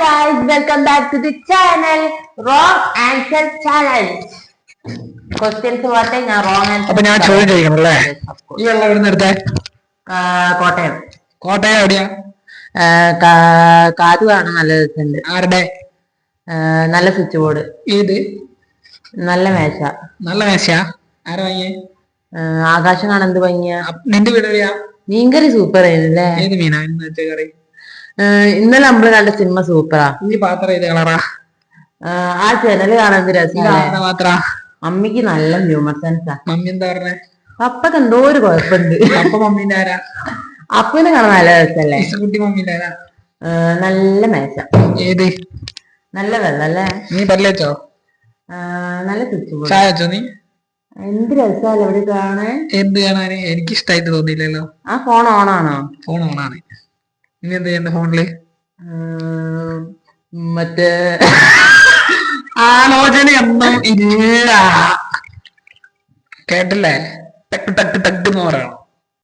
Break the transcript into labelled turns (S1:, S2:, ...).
S1: guys, welcome back to the channel Wrong Answer Challenge. Questions what ഞാൻ wrong answer.
S2: അപ്പൊ ഞാൻ ചോദ്യം ചോദിക്കണം അല്ലേ? ഈ വെള്ളം എവിടെ നിന്ന് എടുത്തേ?
S1: കോട്ടയം.
S2: കോട്ടയം എവിടെയാ?
S1: കാറ്റ് കാണാൻ നല്ല രസമുണ്ട്.
S2: ആരുടെ?
S1: നല്ല സ്വിച്ച് ബോർഡ്.
S2: ഏത്?
S1: നല്ല മേശ.
S2: നല്ല മേശയാ? ആരാ വാങ്ങിയേ?
S1: ആകാശം കാണാൻ എന്ത് ഭംഗിയാ.
S2: നിന്റെ വീട് എവിടെയാ?
S1: മീൻകറി സൂപ്പർ ആയിരുന്നല്ലേ?
S2: ഏത് മീനാ ഇന്നത്തെ കറി?
S1: ഇന്നലെ നമ്മള് കണ്ട സിനിമ സൂപ്പറാ.
S2: ഈ പാത്രം ഏത് കളറാ?
S1: ആ ചാനല് കാണാൻ രസം.
S2: പാത്രാ?
S1: മമ്മിക്ക് നല്ല ഹ്യൂമർ സെൻസാ.
S2: മമ്മി എന്താ പറഞ്ഞേ?
S1: അപ്പക്ക് എന്തോ ഒരു കുഴപ്പമുണ്ട്.
S2: അപ്പൊ മമ്മീന്റെ ആരാ?
S1: അപ്പനെ കാണാൻ നല്ല രസല്ലേ?
S2: കുട്ടി മമ്മീന്റെ ആരാ?
S1: നല്ല മേശ.
S2: ഏത്?
S1: നല്ല വെള്ളം അല്ലേ?
S2: നീ പല്ലേച്ചോ?
S1: നല്ല സ്വിച്ച് ബോർഡ്.
S2: ചായ വെച്ചോ നീ?
S1: എന്ത് രസമല്ലേ ഇവിടെ കാണാൻ.
S2: എന്ത് കാണാന്? എനിക്ക് ഇഷ്ടായിട്ട് തോന്നിയില്ലല്ലോ.
S1: ആ ഫോൺ ഓണാണോ?
S2: ഫോൺ ഓണാണ്. ഇനി എന്ത് ചെയ്യണ്ട ഫോണില്?
S1: മറ്റേ
S2: ആലോചനയൊന്നും ഇല്ല. കേട്ടില്ലേ? ടക്ക് ടക്ക് ടക്ക് എന്ന് പറയണം.